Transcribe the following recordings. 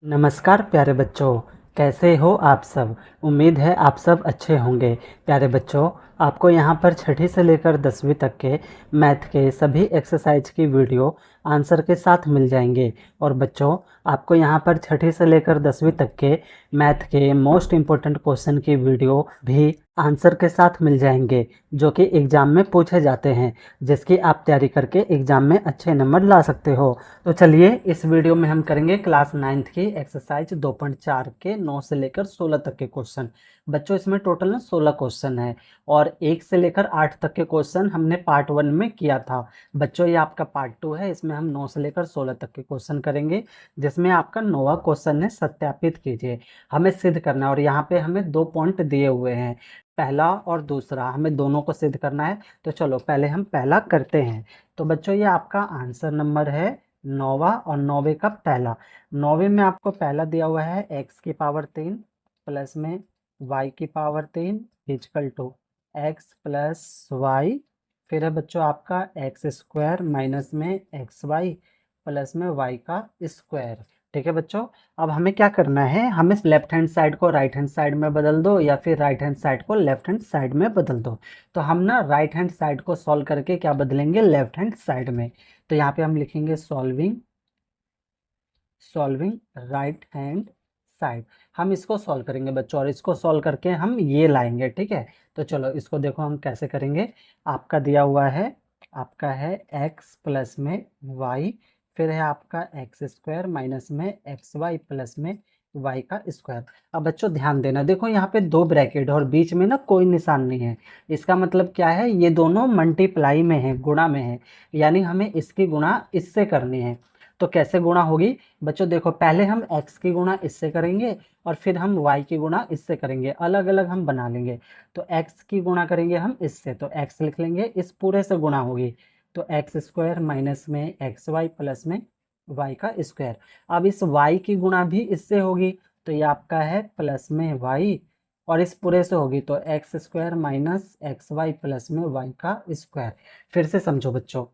नमस्कार प्यारे बच्चों, कैसे हो आप सब। उम्मीद है आप सब अच्छे होंगे। प्यारे बच्चों, आपको यहाँ पर छठी से लेकर 10वीं तक के मैथ के सभी एक्सरसाइज की वीडियो आंसर के साथ मिल जाएंगे। और बच्चों, आपको यहाँ पर छठी से लेकर 10वीं तक के मैथ के मोस्ट इम्पोर्टेंट क्वेश्चन की वीडियो भी आंसर के साथ मिल जाएंगे, जो कि एग्ज़ाम में पूछे जाते हैं, जिसकी आप तैयारी करके एग्ज़ाम में अच्छे नंबर ला सकते हो। तो चलिए, इस वीडियो में हम करेंगे क्लास 9th की एक्सरसाइज 2.4 के 9 से लेकर 16 तक के क्वेश्चन। बच्चों, इसमें टोटल में 16 क्वेश्चन है और 1 से लेकर 8 तक के क्वेश्चन हमने पार्ट 1 में किया था। बच्चों, ये आपका पार्ट 2 है, इसमें हम 9 से लेकर 16 तक के क्वेश्चन करेंगे, जिसमें आपका 9वां क्वेश्चन है सत्यापित कीजिए। हमें सिद्ध करना है और यहाँ पे हमें 2 पॉइंट दिए हुए हैं, पहला और दूसरा, हमें दोनों को सिद्ध करना है। तो चलो पहले हम पहला करते हैं। तो बच्चों, ये आपका आंसर नंबर है 9वां और 9वें का पहला। 9वें में आपको पहला दिया हुआ है x की पावर 3 प्लस में y की power 3 equal to x plus y. फिर है बच्चों आपका एक्स स्क्वायर माइनस में एक्स वाई प्लस में y का स्क्वायर। ठीक है बच्चों, अब हमें क्या करना है, हमें लेफ्ट हैंड साइड को राइट हैंड साइड में बदल दो या फिर राइट हैंड साइड को लेफ्ट हैंड साइड में बदल दो। तो हम ना राइट हैंड साइड को सॉल्व करके क्या बदलेंगे, लेफ्ट हैंड साइड में। तो यहाँ पे हम लिखेंगे सॉल्विंग राइट हैंड साइड। हम इसको सॉल्व करेंगे बच्चों और इसको सॉल्व करके हम ये लाएंगे। ठीक है, तो चलो इसको देखो हम कैसे करेंगे। आपका दिया हुआ है, आपका है x प्लस में y, फिर है आपका एक्स स्क्वायर माइनस में एक्स वाई प्लस में y का स्क्वायर। अब बच्चों ध्यान देना, देखो यहाँ पे 2 ब्रैकेट और बीच में ना कोई निशान नहीं है। इसका मतलब क्या है, ये दोनों मल्टीप्लाई में है, गुणा में है, यानी हमें इसकी गुणा इससे करनी है। तो कैसे गुणा होगी बच्चों, देखो पहले हम x की गुणा इससे करेंगे और फिर हम y की गुणा इससे करेंगे, अलग अलग हम बना लेंगे। तो x की गुणा करेंगे हम इससे, तो x लिख लेंगे, इस पूरे से गुणा होगी। तो एक्स स्क्वायर माइनस में एक्स वाई प्लस में y का स्क्वायर। अब इस y की गुणा भी इससे होगी, तो ये आपका है प्लस में y, और इस पूरे से होगी तो x square minus x y plus में y का स्क्वायर। फिर से समझो बच्चों,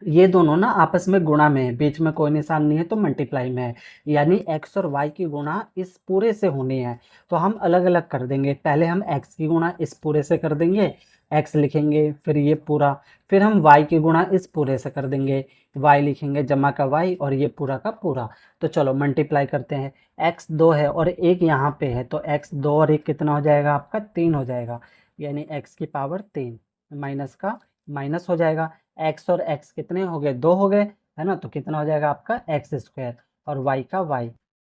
ये दोनों ना आपस में गुणा में है, बीच में कोई निशान नहीं है, तो मल्टीप्लाई में है, यानी x और y की गुणा इस पूरे से होनी है। तो हम अलग अलग कर देंगे, पहले हम x की गुणा इस पूरे से कर देंगे, x लिखेंगे, फिर ये पूरा, फिर हम y की गुणा इस पूरे से कर देंगे, y लिखेंगे जमा का y और ये पूरा का पूरा। तो चलो मल्टीप्लाई करते हैं, x 2 है और 1 यहाँ पे है, तो x 2 और 1 कितना हो जाएगा आपका, 3 हो जाएगा, यानी x की पावर 3 माइनस का माइनस हो जाएगा। x और x कितने हो गए, 2 हो गए, है ना, तो कितना हो जाएगा आपका एक्स स्क्वायर और y का y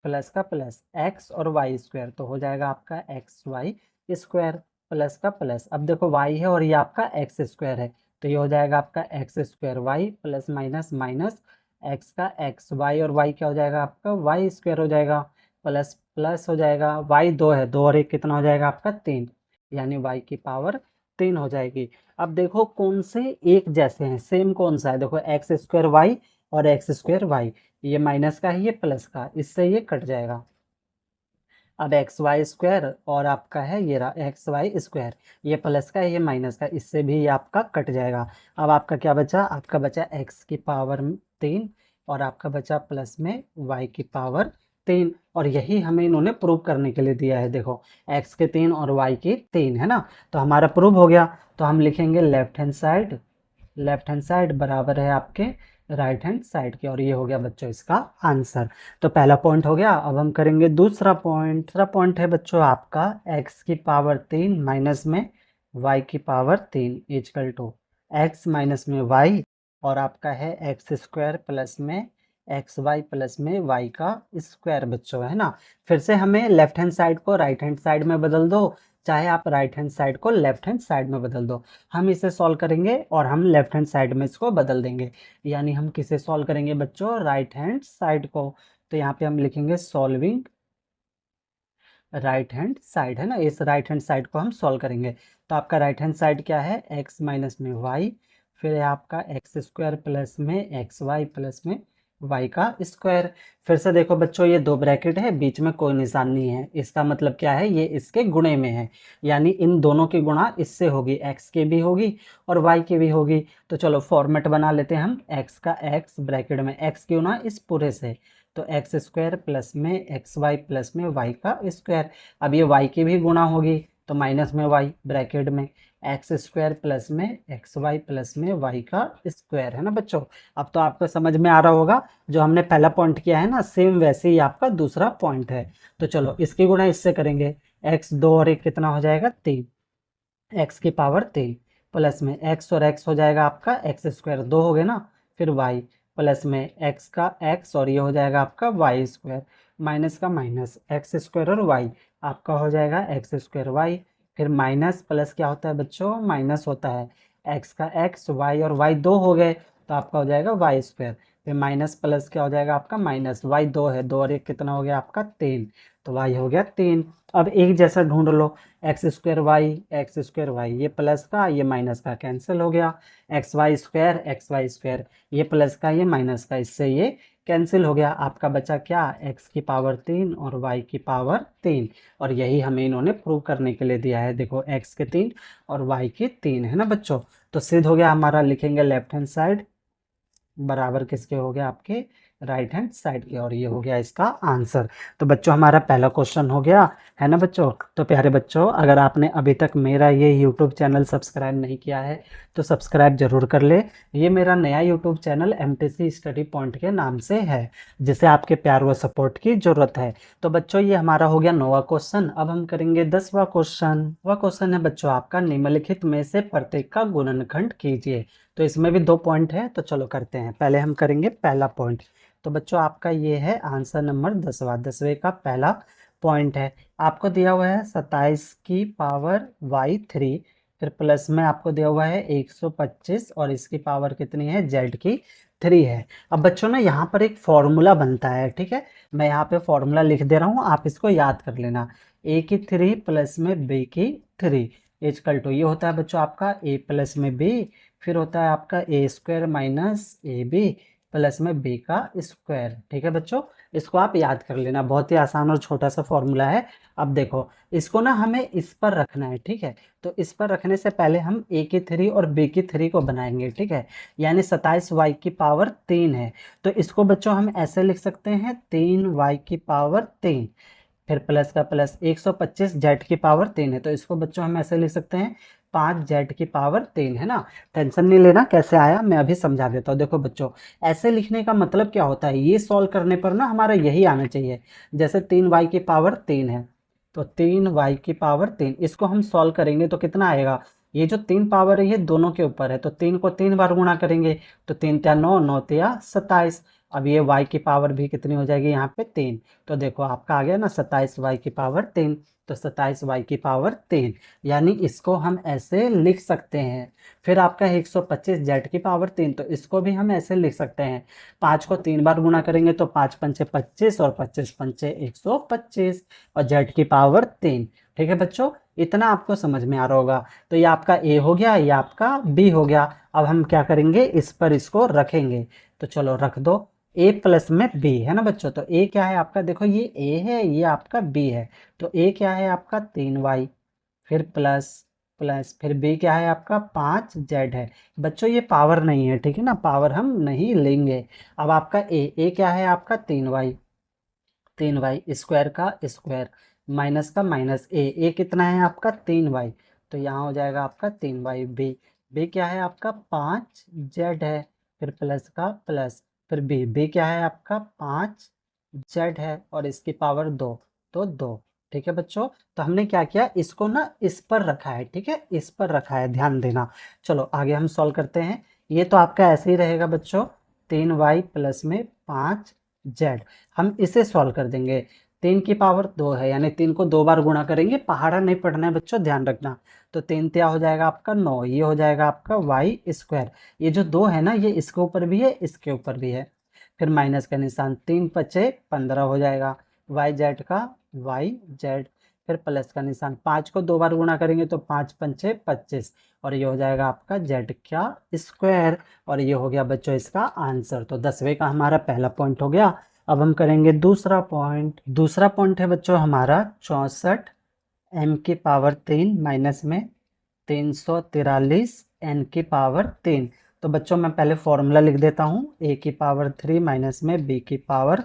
प्लस का प्लस x और y स्क्वायर, तो हो जाएगा आपका एक्स वाई स्क्वायर प्लस का प्लस। अब देखो y है और ये आपका एक्स स्क्वायर है, तो ये हो जाएगा आपका x square y plus minus minus x का एक्स, वाई और y क्या हो जाएगा आपका वाई स्क्वायर हो जाएगा, प्लस प्लस हो जाएगा, y 2 है, 2 और 1 कितना हो जाएगा आपका 3, यानी y की पावर 3 हो जाएगी। अब देखो कौन से एक जैसे हैं, सेम कौन सा है, देखो एक्स स्क्वायर वाई और एक्स स्क्वायर वाई, ये माइनस का है ये प्लस का, इससे ये कट जाएगा। अब एक्स वाई स्क्वायर और आपका है ये रहा एक्स वाई स्क्वायर, ये प्लस का है ये माइनस का, इससे भी ये आपका कट जाएगा। अब आपका क्या बचा, आपका बचा एक्स की पावर 3 और आपका बचा प्लस में वाई की पावर 3, और यही हमें इन्होंने प्रूव करने के लिए दिया है। देखो एक्स के 3 और वाई की 3 है ना, तो हमारा प्रूव हो गया। तो हम लिखेंगे लेफ्ट हैंड साइड बराबर है आपके राइट हैंड साइड के, और ये हो गया बच्चों इसका आंसर। तो पहला पॉइंट हो गया। अब हम करेंगे दूसरा पॉइंट। दूसरा पॉइंट है बच्चों आपका x की पावर 3 माइनस में y की power 3 equal to x minus में y, और आपका है एक्स स्क्वायर प्लस में एक्स वाई प्लस में y का स्क्वायर बच्चों, है ना। फिर से हमें लेफ्ट हैंड साइड को राइट हैंड साइड में बदल दो, चाहे आप राइट हैंड साइड को लेफ्ट हैंड साइड में बदल दो। हम इसे सॉल्व करेंगे और हम लेफ्ट हैंड साइड में इसको बदल देंगे, यानी हम किसे सॉल्व करेंगे बच्चों, राइट हैंड साइड को। तो यहाँ पे हम लिखेंगे सॉल्विंग राइट हैंड साइड, है ना, इस राइट हैंड साइड को हम सॉल्व करेंगे। तो आपका राइट हैंड साइड क्या है, एक्स माइनस में वाई, फिर है आपका एक्स स्क्वायर प्लस में एक्स वाई प्लस में वाई का स्क्वायर। फिर से देखो बच्चों, ये 2 ब्रैकेट है, बीच में कोई निशान नहीं है, इसका मतलब क्या है, ये इसके गुणे में है, यानी इन दोनों की गुणा इससे होगी, एक्स की भी होगी और वाई की भी होगी। तो चलो फॉर्मेट बना लेते हैं हम, एक्स का एक्स ब्रैकेट में एक्स की गुणा इस पूरे से, तो एक्स स्क्वायर प्लस में एक्स वाई प्लस में वाई का स्क्वायर। अब ये वाई की भी गुणा होगी तो माइनस में वाई ब्रैकेट में एक्स स्क्वायर प्लस में एक्स वाई प्लस में वाई का स्क्वायर, है ना बच्चों। अब तो आपको समझ में आ रहा होगा, जो हमने पहला पॉइंट किया है ना सेम वैसे ही आपका दूसरा पॉइंट है। तो चलो इसकी गुणा इससे करेंगे, एक्स दो और एक कितना हो जाएगा 3, एक्स की पावर 3 प्लस में एक्स और एक्स हो जाएगा आपका एक्स स्क्वायर, दो हो गए ना, फिर वाई प्लस में एक्स का एक्स और ये हो जाएगा आपका वाई स्क्वायर, माइनस का माइनस एक्स स्क्वायर और वाई आपका हो जाएगा एक्स स्क्वायर वाई, फिर माइनस प्लस क्या होता है बच्चों, माइनस होता है एक्स का एक्स, वाई और वाई दो हो गए तो आपका हो जाएगा वाई स्क्वायर, फिर माइनस प्लस क्या हो जाएगा आपका माइनस, वाई दो है, दो और एक कितना हो गया आपका 3, तो वाई हो गया 3। अब एक जैसा ढूंढ लो, एक्स स्क्वायर वाई, ये प्लस का ये माइनस का कैंसिल हो गया, एक्स वाई स्क्वायर, ये प्लस का ये माइनस का, इससे ये कैंसिल हो गया, आपका बचा क्या, एक्स की पावर 3 और वाई की पावर 3। और यही हमें इन्होंने प्रूव करने के लिए दिया है, देखो एक्स के 3 और वाई के 3, है ना बच्चों। तो सिद्ध हो गया हमारा, लिखेंगे लेफ्ट हैंड साइड बराबर किसके हो गया, आपके राइट हैंड साइड के, और ये हो गया इसका आंसर। तो बच्चों हमारा पहला क्वेश्चन हो गया, है ना बच्चों। तो प्यारे बच्चों, अगर आपने अभी तक मेरा ये यूट्यूब चैनल सब्सक्राइब नहीं किया है तो सब्सक्राइब जरूर कर ले। ये मेरा नया YouTube channel MTC study point के नाम से है, जिसे आपके प्यार व सपोर्ट की जरूरत है। तो बच्चों ये हमारा हो गया 9वां क्वेश्चन। अब हम करेंगे 10वां क्वेश्चन। वह क्वेश्चन है बच्चों आपका, निम्नलिखित में से प्रत्येक का गुणनखंड कीजिए। तो इसमें भी 2 पॉइंट है, तो चलो करते हैं। पहले हम करेंगे पहला पॉइंट। तो बच्चों आपका ये है आंसर नंबर 10वां का पहला पॉइंट है। आपको दिया हुआ है 27 की पावर y3, फिर प्लस में आपको दिया हुआ है 125 और इसकी पावर कितनी है z की 3 है। अब बच्चों ना यहाँ पर एक फॉर्मूला बनता है, ठीक है, मैं यहाँ पे फॉर्मूला लिख दे रहा हूँ, आप इसको याद कर लेना। a की 3 प्लस में b की 3 इजकल टू, ये होता है बच्चों आपका a प्लस में b, फिर होता है आपका ए square minus A B plus में बी का स्क्वायर। ठीक है बच्चों, इसको आप याद कर लेना, बहुत ही आसान और छोटा सा फॉर्मूला है। अब देखो इसको ना हमें इस पर रखना है, ठीक है, तो इस पर रखने से पहले हम ए की 3 और बी की 3 को बनाएंगे, ठीक है, यानी 27 वाई की पावर 3 है, तो इसको बच्चों हम ऐसे लिख सकते हैं 3 वाई की पावर 3, फिर प्लस का प्लस 125 जेड की पावर 3 है, तो इसको बच्चों हम ऐसे लिख सकते हैं 5 जेड की पावर 3, है ना। टेंशन नहीं लेना कैसे आया, मैं अभी समझा देता हूँ। देखो बच्चों ऐसे लिखने का मतलब क्या होता है, ये सॉल्व करने पर ना हमारा यही आना चाहिए। जैसे 3 वाई की पावर 3 है, तो 3 वाई की पावर 3, इसको हम सॉल्व करेंगे तो कितना आएगा, ये जो 3 पावर है ये दोनों के ऊपर है, तो 3 को 3 बार गुणा करेंगे, तो 3 त्या 9, 9 त्या 27। अब ये y की पावर भी कितनी हो जाएगी यहाँ पे 3, तो देखो आपका आ गया ना 27 वाई की पावर 3, तो 27 वाई की पावर 3, यानी इसको हम ऐसे लिख सकते हैं। फिर आपका 125 जेड की पावर 3, तो इसको भी हम ऐसे लिख सकते हैं, 5 को 3 बार गुणा करेंगे तो 5 पंचे 25 और 25 पंचे 125 और जेड की पावर 3। ठीक है बच्चों, इतना आपको समझ में आ रहा होगा। तो ये आपका ए हो गया, ये आपका बी हो गया। अब हम क्या करेंगे, इस पर इसको रखेंगे, तो चलो रख दो, ए प्लस में बी, है ना बच्चों। तो ए क्या है आपका, देखो ये ए है, ये आपका बी है, तो ए क्या है आपका 3 वाई, फिर प्लस प्लस, फिर बी क्या है आपका 5 जेड है। बच्चों ये पावर नहीं है, ठीक है ना, पावर हम नहीं लेंगे। अब आपका ए क्या है आपका 3 वाई, 3 वाई स्क्वायर का स्क्वायर माइनस का माइनस, ए कितना है आपका 3 वाई, तो यहाँ हो जाएगा आपका 3 वाई। बी बी क्या है आपका 5 जेड है, फिर प्लस का प्लस, फिर बी क्या है आपका 5 जेड है और इसकी पावर 2, तो 2। ठीक है बच्चों, तो हमने क्या किया, इसको ना इस पर रखा है, ठीक है, इस पर रखा है, ध्यान देना। चलो आगे हम सॉल्व करते हैं। ये तो आपका ऐसे ही रहेगा बच्चों, 3 वाई प्लस में 5 जेड, हम इसे सॉल्व कर देंगे। 3 की पावर 2 है, यानी 3 को 2 बार गुणा करेंगे, पहाड़ा नहीं पढ़ना है बच्चों, ध्यान रखना। तो 3 त्या हो जाएगा आपका 9, ये हो जाएगा आपका वाई स्क्वायर, ये जो 2 है ना ये इसके ऊपर भी है इसके ऊपर भी है, फिर माइनस का निशान, 3 पचे 15 हो जाएगा, वाई जेड का वाई जेड, फिर प्लस का निशान, 5 को 2 बार गुणा करेंगे तो 5 पंचे 25 और ये हो जाएगा आपका जेड का स्क्वायर, और ये हो गया बच्चों इसका आंसर। तो 10वें का हमारा पहला पॉइंट हो गया। अब हम करेंगे दूसरा पॉइंट। दूसरा पॉइंट है बच्चों हमारा 64 m की पावर 3 माइनस में 343 n की पावर 3। तो बच्चों मैं पहले फॉर्मूला लिख देता हूँ, a की पावर 3 माइनस में b की power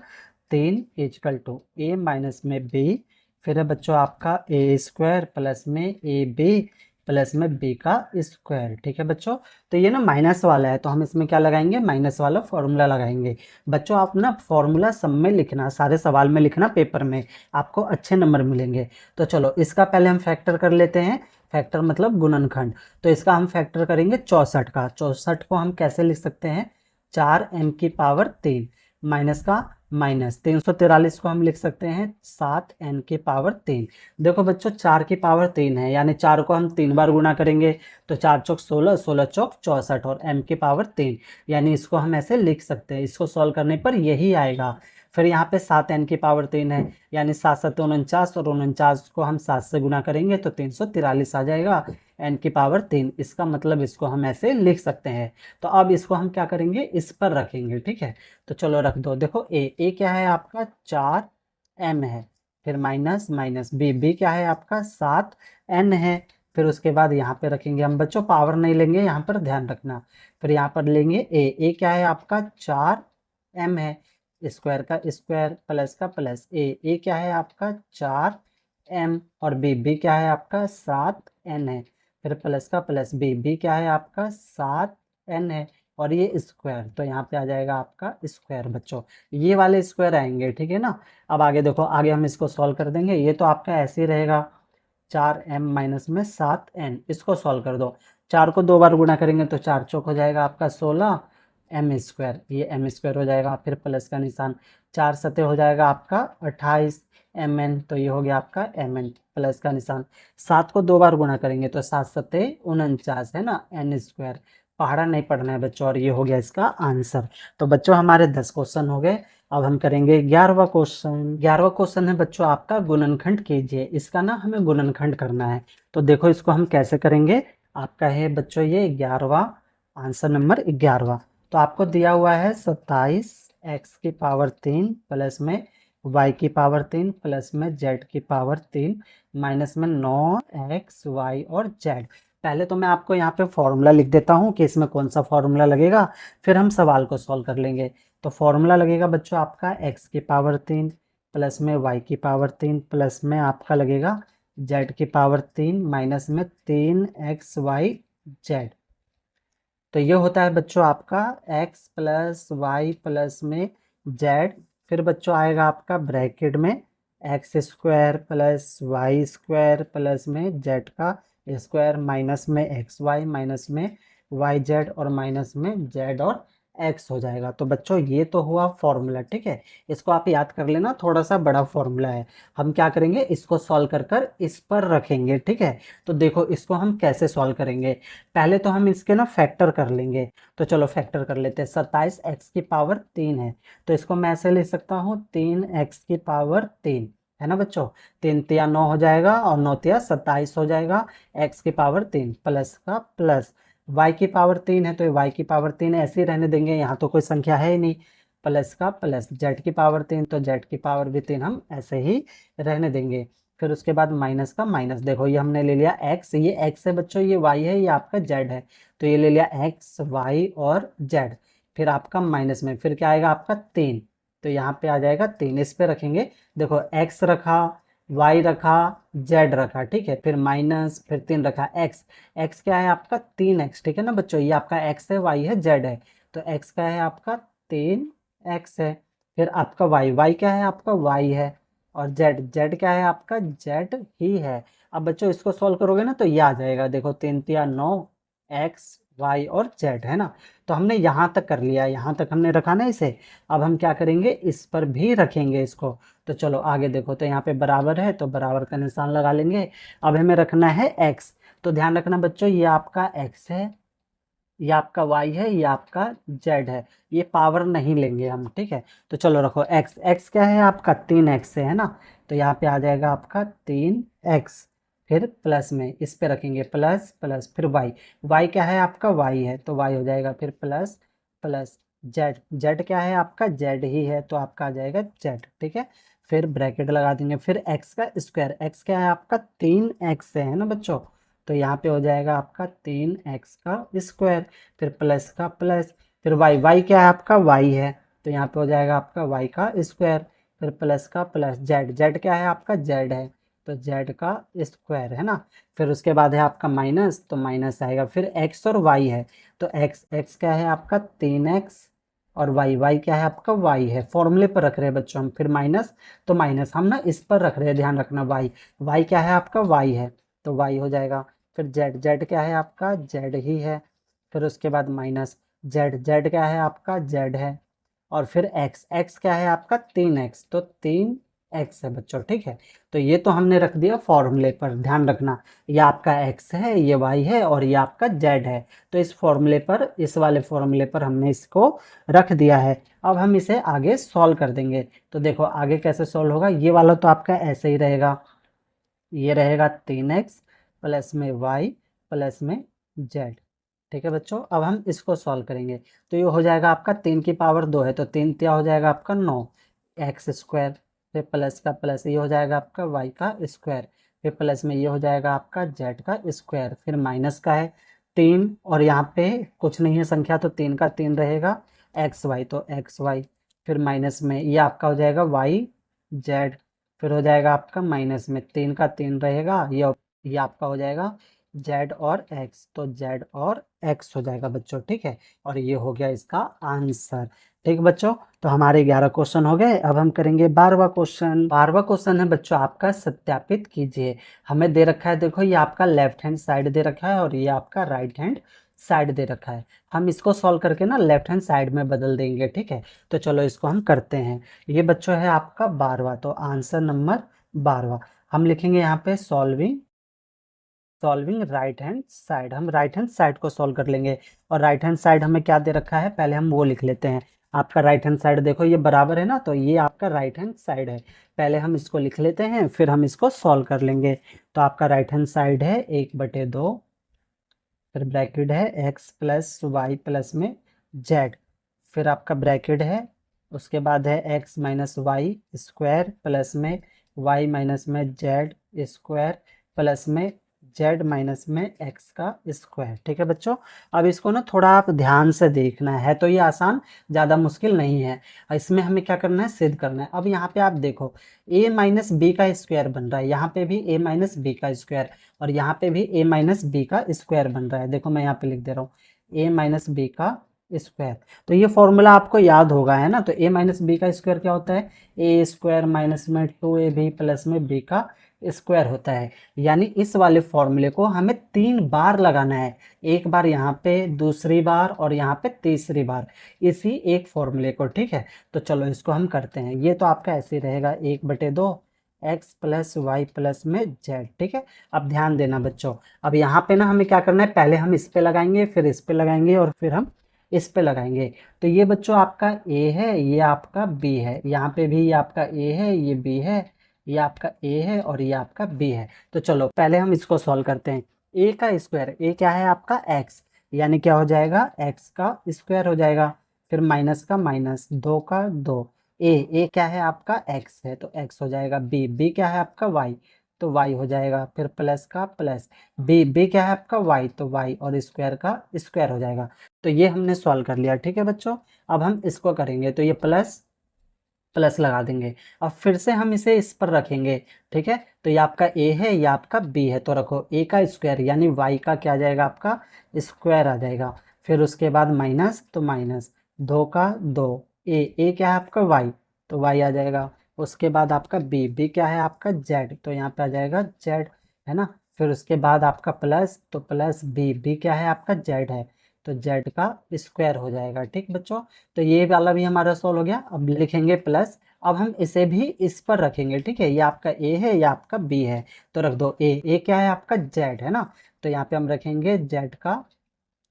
3 equal to a minus में बी, फिर है बच्चों आपका ए स्क्वायर प्लस में ए बी प्लस में बी का स्क्वायर। ठीक है बच्चों, तो ये ना माइनस वाला है तो हम इसमें क्या लगाएंगे, माइनस वाला फॉर्मूला लगाएंगे। बच्चों आप ना फॉर्मूला सब में लिखना, सारे सवाल में लिखना पेपर में, आपको अच्छे नंबर मिलेंगे। तो चलो इसका पहले हम फैक्टर कर लेते हैं। फैक्टर मतलब गुणनखंड। तो इसका हम फैक्टर करेंगे 64 का। 64 को हम कैसे लिख सकते हैं, 4n⁻3 माइनस का माइनस 343 को हम लिख सकते हैं 7n⁻3। देखो बच्चों 4 की पावर 3 है, यानी 4 को हम 3 बार गुणा करेंगे तो 4 चौक 16, 16 चौक 64 और m⁻3, यानी इसको हम ऐसे लिख सकते हैं। इसको सॉल्व करने पर यही आएगा। फिर यहाँ पे 7n⁻3 है, यानी 7 7 49 और 49 को हम 7 से गुना करेंगे तो 343 आ जाएगा n⁻3। इसका मतलब इसको हम ऐसे लिख सकते हैं। तो अब इसको हम क्या करेंगे, इस पर रखेंगे। ठीक है, तो चलो रख दो। देखो ए क्या है आपका 4m है, फिर माइनस माइनस बी क्या है आपका 7n है। फिर उसके बाद यहाँ पे रखेंगे हम बच्चों, पावर नहीं लेंगे यहाँ पर, ध्यान रखना। फिर यहाँ पर लेंगे ए क्या है आपका 4m है, स्क्वायर का स्क्वायर प्लस का प्लस, ए क्या है आपका 4m और बी क्या है आपका 7n है। फिर प्लस का प्लस बी क्या है आपका 7n है और ये स्क्वायर, तो यहाँ पे आ जाएगा आपका स्क्वायर बच्चों, ये वाले स्क्वायर आएंगे। ठीक है ना। अब आगे देखो, आगे हम इसको सॉल्व कर देंगे। ये तो आपका ऐसे ही रहेगा 4m माइनस में 7n, इसको सॉल्व कर दो। 4 को 2 बार गुणा करेंगे तो 4 चौक हो जाएगा आपका 16 m स्क्वायर, ये m स्क्वायर हो जाएगा, फिर प्लस का निशान, 4 सते हो जाएगा आपका 28 mn, तो ये हो गया आपका mn प्लस का निशान। 7 को 2 बार गुणा करेंगे तो 7 सते 49 है ना, n स्क्वायर। पहाड़ा नहीं पढ़ना है बच्चों, और ये हो गया इसका आंसर। तो बच्चों हमारे 10 क्वेश्चन हो गए। अब हम करेंगे 11वां क्वेश्चन। 11वां क्वेश्चन है बच्चों आपका गुणनखंड कीजिए। इसका ना हमें गुणनखंड करना है। तो देखो इसको हम कैसे करेंगे। आपका है बच्चों ये 11वां, आंसर नंबर 11वां। तो आपको दिया हुआ है 27x⁻3 प्लस में y⁻3 प्लस में z⁻3 माइनस में 9x y और z। पहले तो मैं आपको यहाँ पे फॉर्मूला लिख देता हूँ कि इसमें कौन सा फॉर्मूला लगेगा, फिर हम सवाल को सॉल्व कर लेंगे। तो फॉर्मूला लगेगा बच्चों आपका x⁻3 प्लस में y⁻3 प्लस में आपका लगेगा z⁻3 माइनस में 3xyz। तो ये होता है बच्चों आपका x प्लस वाई प्लस में z। फिर बच्चों आएगा आपका ब्रैकेट में x square plus y square plus में z का स्क्वायर माइनस में एक्स वाई माइनस में वाई जेड और माइनस में z और x हो जाएगा। तो बच्चों ये तो हुआ फॉर्मूला। ठीक है, इसको आप याद कर लेना, थोड़ा सा बड़ा फॉर्मूला है। हम क्या करेंगे, इसको सॉल्व कर कर इस पर रखेंगे। ठीक है, तो देखो इसको हम कैसे सॉल्व करेंगे। पहले तो हम इसके ना फैक्टर कर लेंगे। तो चलो फैक्टर कर लेते हैं। 27x⁻3 है, तो इसको मैं ऐसे लिख सकता हूँ 3x⁻3 है ना बच्चों। 3 तिया 9 हो जाएगा और 9 तिया 27 हो जाएगा, x⁻3 प्लस का प्लस y⁻3 है, तो y⁻3 ऐसे ही रहने देंगे, यहाँ तो कोई संख्या है ही नहीं, प्लस का प्लस z⁻3, तो z⁻3 हम ऐसे ही रहने देंगे। फिर उसके बाद माइनस का माइनस, देखो ये हमने ले लिया x, ये x है बच्चों, ये y है, ये आपका z है, तो ये ले लिया x y और z। फिर आपका माइनस में फिर क्या आएगा आपका 3, तो यहाँ पे आ जाएगा 3, इस पे रखेंगे। देखो x रखा, y रखा, z रखा, ठीक है, फिर माइनस, फिर 3 रखा, x क्या है आपका 3x। ठीक है ना बच्चों, ये आपका x है, y है, z है, तो x का है आपका 3x है। फिर आपका y क्या है आपका y है, और z क्या है आपका z ही है। अब बच्चों इसको सॉल्व करोगे ना तो ये आ जाएगा, देखो 3 तिया 9 x y और z है ना। तो हमने यहाँ तक कर लिया, यहाँ तक हमने रखा ना इसे। अब हम क्या करेंगे, इस पर भी रखेंगे इसको। तो चलो आगे देखो, तो यहाँ पे बराबर है तो बराबर का निशान लगा लेंगे। अब हमें रखना है x, तो ध्यान रखना बच्चों ये आपका x है, ये आपका y है, ये आपका z है, ये पावर नहीं लेंगे हम। ठीक है, तो चलो रखो x क्या है आपका 3x है ना, तो यहाँ पे आ जाएगा आपका 3x। फिर प्लस में इस पे रखेंगे प्लस प्लस, फिर y क्या है आपका y है, तो y हो जाएगा फिर प्लस प्लस z क्या है आपका z ही है, तो आपका आ जाएगा z। ठीक है, फिर ब्रैकेट लगा देंगे, फिर x का स्क्वायर, x क्या है आपका 3x है ना बच्चों, तो यहाँ पे हो जाएगा आपका 3x का स्क्वायर, फिर प्लस का प्लस, फिर y क्या है आपका y है, तो यहाँ पे हो जाएगा आपका y का स्क्वायर, फिर प्लस का प्लस जेड, जेड क्या है आपका, जेड है तो जेड का स्क्वायर है ना। फिर उसके बाद है आपका माइनस, तो माइनस आएगा। फिर एक्स और वाई है, तो एक्स, एक्स क्या है आपका 3x, और वाई, वाई क्या है आपका, वाई है। फॉर्मूले पर रख रहे हैं बच्चों हम। फिर माइनस, तो माइनस हम ना इस पर रख रहे हैं, ध्यान रखना। वाई, वाई क्या है आपका, वाई है तो वाई हो जाएगा। फिर जेड, जेड क्या है आपका, जेड ही है। फिर उसके बाद माइनस जेड, जेड क्या है आपका, जेड है। और फिर एक्स, एक्स क्या है आपका 3x, तो 3x है बच्चों, ठीक है। तो ये तो हमने रख दिया फॉर्मूले पर, ध्यान रखना। ये आपका x है, ये y है, और ये आपका z है। तो इस फॉर्मूले पर, इस वाले फॉर्मूले पर हमने इसको रख दिया है। अब हम इसे आगे सॉल्व कर देंगे। तो देखो आगे कैसे सॉल्व होगा। ये वाला तो आपका ऐसे ही रहेगा, ये रहेगा 3x प्लस में y प्लस में z, ठीक है बच्चों। अब हम इसको सॉल्व करेंगे। तो ये हो जाएगा आपका 3 की पावर 2 है, तो 3 क्या हो जाएगा आपका 9 एक्स स्क्वायर। फिर प्लस का प्लस, ये हो जाएगा आपका y का स्क्वायर। फिर प्लस में ये हो जाएगा आपका z का स्क्वायर। फिर माइनस का है 3, और यहाँ पे कुछ नहीं है संख्या, तो 3 का 3 रहेगा, एक्स वाई तो एक्स वाई। फिर माइनस में ये आपका हो जाएगा वाई जेड। फिर हो जाएगा आपका माइनस में 3 का 3 रहेगा, ये आपका हो जाएगा जेड और एक्स, तो जेड और एक्स हो जाएगा बच्चों, ठीक है। और ये हो गया इसका आंसर, ठीक है बच्चों। तो हमारे 11 क्वेश्चन हो गए। अब हम करेंगे 12वां क्वेश्चन। 12वां क्वेश्चन है बच्चों आपका, सत्यापित कीजिए। हमें दे रखा है, देखो ये आपका लेफ्ट हैंड साइड दे रखा है, और ये आपका राइट हैंड साइड दे रखा है। हम इसको सॉल्व करके ना लेफ्ट हैंड साइड में बदल देंगे, ठीक है। तो चलो इसको हम करते हैं। ये बच्चों है आपका 12वां, तो आंसर नंबर 12वां हम लिखेंगे यहाँ पे solving, solving right hand side. हम राइट हैंड साइड को सॉल्व कर लेंगे। और राइट हैंड साइड हमें क्या दे रखा है, पहले हम वो लिख लेते हैं। आपका राइट हैंड साइड देखो ये बराबर है ना, तो ये आपका राइट हैंड साइड है। पहले हम इसको लिख लेते हैं, फिर हम इसको सॉल्व कर लेंगे। तो आपका राइट हैंड साइड है 1/2, फिर ब्रैकेट है एक्स प्लस वाई प्लस में जेड। फिर आपका ब्रैकेट है, उसके बाद है x minus y square plus में वाई माइनस में जेड स्क्वायर प्लस में जेड माइनस में एक्स का स्क्वायर, ठीक है बच्चों। अब इसको ना थोड़ा आप ध्यान से देखना है, तो ये आसान, ज़्यादा मुश्किल नहीं है। इसमें हमें क्या करना है, सिद्ध करना है। अब यहाँ पे आप देखो a माइनस बी का स्क्वायर बन रहा है, यहाँ पे भी a माइनस बी का स्क्वायर, और यहाँ पे भी a माइनस बी का स्क्वायर बन रहा है। देखो मैं यहाँ पे लिख दे रहा हूँ a माइनस बी का स्क्वायर। तो ये फॉर्मूला आपको याद होगा है ना। तो a माइनस बी का स्क्वायर क्या होता है, ए स्क्वायर माइनस में 2ab प्लस में b का स्क्वायर होता है। यानी इस वाले फॉर्मूले को हमें 3 बार लगाना है, एक बार यहाँ पे, दूसरी बार और यहाँ पे तीसरी बार, इसी एक फॉर्मूले को, ठीक है। तो चलो इसको हम करते हैं। ये तो आपका ऐसे ही रहेगा 1/2 एक्स प्लस वाई प्लस में जेड, ठीक है। अब ध्यान देना बच्चों, अब यहाँ पे ना हमें क्या करना है, पहले हम इस पे लगाएंगे, फिर इस पे लगाएंगे, और फिर हम इस पे लगाएंगे। तो ये बच्चों आपका a है, ये आपका b है, यहाँ पे भी ये आपका a है, ये b है, ये आपका a है, और ये आपका b है। तो चलो पहले हम इसको सॉल्व करते हैं। a का स्क्वायर, a क्या है आपका x, यानी क्या हो जाएगा, x का स्क्वायर हो जाएगा। फिर माइनस का माइनस, 2 का 2, ए क्या है आपका x है, तो x हो जाएगा। b क्या है आपका y, तो y हो जाएगा। फिर प्लस का प्लस, b क्या है आपका y, तो y, और स्क्वायर का स्क्वायर हो जाएगा। तो ये हमने सॉल्व कर लिया, ठीक है बच्चों। अब हम इसको करेंगे, तो ये प्लस प्लस लगा देंगे। अब फिर से हम इसे इस पर रखेंगे, ठीक है। तो ये आपका a है, ये आपका b है, तो रखो a का स्क्वायर, यानी y का क्या आ जाएगा आपका स्क्वायर आ जाएगा। फिर उसके बाद माइनस, तो माइनस 2 का 2, a क्या है आपका y, तो y आ जाएगा। उसके बाद आपका b क्या है आपका z, तो यहाँ पे आ जाएगा z, है ना। फिर उसके बाद आपका प्लस, तो प्लस b क्या है आपका z है, तो z का स्क्वायर हो जाएगा, ठीक बच्चों। तो ये वाला भी हमारा सॉल्व हो गया। अब लिखेंगे प्लस, अब हम इसे भी इस पर रखेंगे, ठीक है। ये आपका a है, ये आपका b है, तो रख दो a क्या है आपका z है ना, तो यहाँ पे हम रखेंगे z का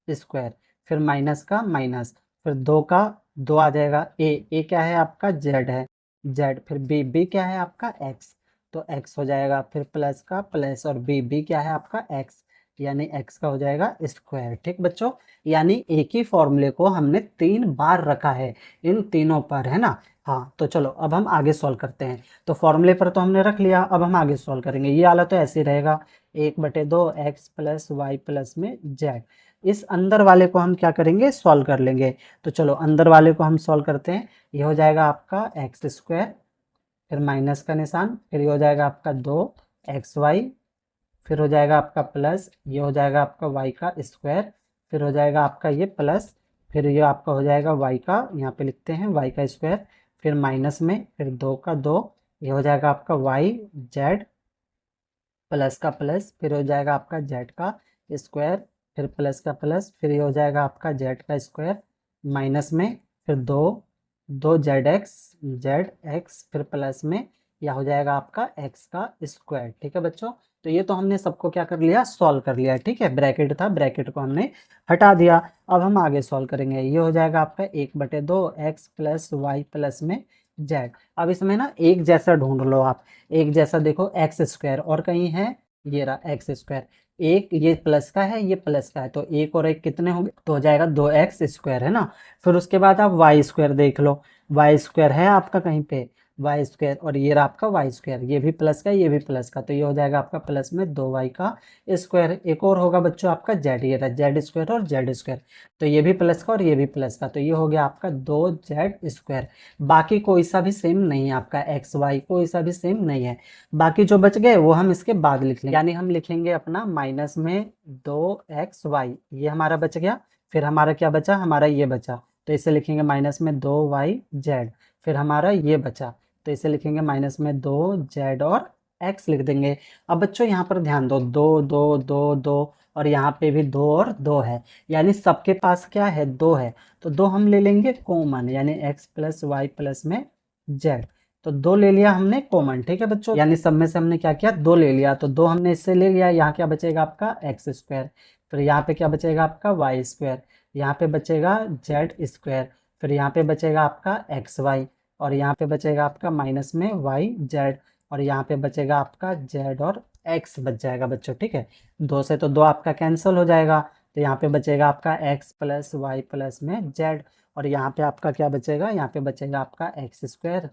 स्क्वायर। फिर माइनस का माइनस, फिर 2 का 2 आ जाएगा। ए क्या है आपका z है, z। फिर b क्या है आपका x, तो x हो जाएगा। फिर प्लस का प्लस, और b क्या है आपका x, यानी x का हो जाएगा स्क्वायर, ठीक बच्चों। यानी एक ही फॉर्मूले को हमने 3 बार रखा है इन तीनों पर, है ना। हाँ तो चलो अब हम आगे सॉल्व करते हैं। तो फॉर्मूले पर तो हमने रख लिया, अब हम आगे सॉल्व करेंगे। ये वाला तो ऐसे ही रहेगा 1/2 एक्स प्लस वाई प्लस में जेड। इस अंदर वाले को हम क्या करेंगे, सॉल्व कर लेंगे। तो चलो अंदर वाले को हम सॉल्व करते हैं। ये हो जाएगा आपका एक्स स्क्वायर फिर माइनस का निशान, फिर ये हो जाएगा आपका 2xy, फिर हो जाएगा आपका प्लस, ये हो जाएगा आपका y का स्क्वायर, फिर हो जाएगा आपका ये प्लस, फिर ये आपका हो जाएगा y का, यहाँ पे लिखते हैं y का स्क्वायर, फिर माइनस में, फिर 2 का 2, ये हो जाएगा आपका y z प्लस का प्लस, फिर हो जाएगा आपका z का स्क्वायर, फिर प्लस का प्लस, फिर ये हो जाएगा आपका z का स्क्वायर, माइनस में, फिर 2 z x, फिर प्लस में, या हो जाएगा आपका x का स्क्वायर। ठीक है बच्चों, तो ये तो हमने सबको क्या कर लिया, सॉल्व कर लिया। ठीक है, ब्रैकेट था, ब्रैकेट को हमने हटा दिया। अब हम आगे सॉल्व करेंगे। ये हो जाएगा आपका 1/2 x प्लस वाई प्लस में z। अब इसमें ना एक जैसा ढूंढ लो आप, एक जैसा देखो, एक्स स्क्वायर और कहीं है, ये रहा एक्स स्क्वायर, एक ये प्लस का है, ये प्लस का है, तो एक और एक कितने होंगे, तो हो जाएगा 2x स्क्वायर, है ना। फिर उसके बाद आप वाई स्क्वायर देख लो, वाई स्क्वायर है आपका कहीं पे, वाई स्क्वायर, और ये रहा आपका वाई स्क्वायर, ये भी प्लस का, ये भी प्लस का, तो ये हो जाएगा आपका प्लस में 2y का स्क्वायर। एक और होगा बच्चों आपका जेड, ये रहा जेड स्क्वायर और जेड स्क्वायर, तो ये भी प्लस का और ये भी प्लस का, तो ये हो गया आपका 2z स्क्वायर। बाकी कोई सा भी सेम नहीं है आपका, एक्स वाई कोई सा भी सेम नहीं है। बाकी जो बच गए वो हम इसके बाद लिख लेंगे, यानी हम लिखेंगे अपना माइनस में 2xy, ये हमारा बच गया। फिर हमारा क्या बचा, हमारा ये बचा, तो इसे लिखेंगे माइनस में 2yz। फिर हमारा ये बचा, तो इसे लिखेंगे माइनस में 2z और x लिख देंगे। अब बच्चों यहाँ पर ध्यान दो, 2 2 2 2 और यहाँ पे भी 2 और 2 है, यानी सबके पास क्या है, 2 है, तो 2 हम ले लेंगे कॉमन, यानी x प्लस वाई प्लस में z, तो 2 ले लिया हमने कॉमन। ठीक है बच्चों, यानी सब में से हमने क्या किया, 2 ले लिया, तो 2 हमने इससे ले लिया, यहाँ क्या बचेगा आपका एक्स स्क्वायर, फिर यहाँ पे क्या बचेगा आपका वाई स्क्वायर, यहाँ पे बचेगा जेड स्क्वायर, फिर यहाँ पे बचेगा आपका एक्स वाई, और यहाँ पे बचेगा आपका माइनस में वाई जेड, और यहाँ पे बचेगा आपका जेड और एक्स बच जाएगा बच्चों। ठीक है, 2 से तो 2 आपका कैंसिल हो जाएगा, तो यहाँ पे बचेगा आपका एक्स प्लस वाई प्लस में जेड, और यहाँ पे आपका क्या बचेगा, यहाँ पे बचेगा आपका x square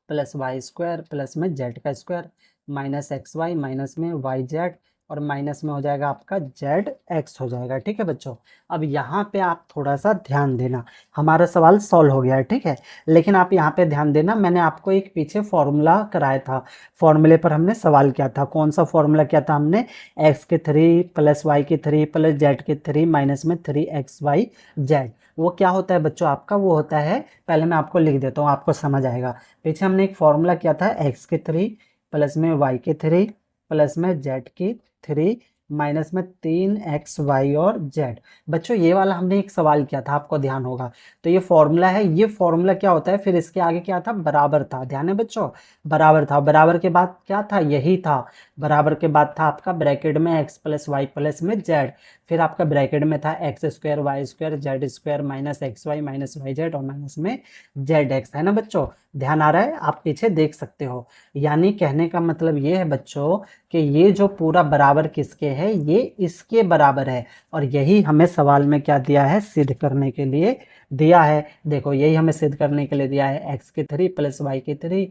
plus y square plus में जेड का square, minus x y minus में वाई जेड, और माइनस में हो जाएगा आपका जेड एक्स हो जाएगा। ठीक है बच्चों, अब यहाँ पे आप थोड़ा सा ध्यान देना, हमारा सवाल सॉल्व हो गया है। ठीक है, लेकिन आप यहाँ पे ध्यान देना, मैंने आपको एक पीछे फॉर्मूला कराया था, फॉर्मूले पर हमने सवाल किया था। कौन सा फॉर्मूला किया था हमने, एक्स के 3 प्लस वाई के 3 प्लस जेड के 3 माइनस में 3xy z। वो क्या होता है बच्चों आपका, वो होता है, पहले मैं आपको लिख देता हूँ, आपको समझ आएगा। पीछे हमने एक फॉर्मूला किया था, एक्स के 3 प्लस में वाई के 3 प्लस में जेड की 3 माइनस में 3xy और जेड। बच्चों ये वाला हमने एक सवाल किया था, आपको ध्यान होगा, तो ये फॉर्मूला है, ये फॉर्मूला क्या होता है, फिर इसके आगे क्या था, बराबर था, ध्यान है बच्चों, बराबर था, बराबर के बाद क्या था, यही था, बराबर के बाद था आपका ब्रैकेट में एक्स प्लस वाई प्लस में जेड, फिर आपका ब्रैकेट में था x square y square z square minus x y minus y z और माइनस में जेड एक्स, है ना बच्चों, ध्यान आ रहा है, आप पीछे देख सकते हो। यानी कहने का मतलब ये है बच्चों कि ये जो पूरा बराबर किसके है, ये इसके बराबर है, और यही हमें सवाल में क्या दिया है, सिद्ध करने के लिए दिया है। देखो यही हमें सिद्ध करने के लिए दिया है, एक्स के 3 प्लस वाई के 3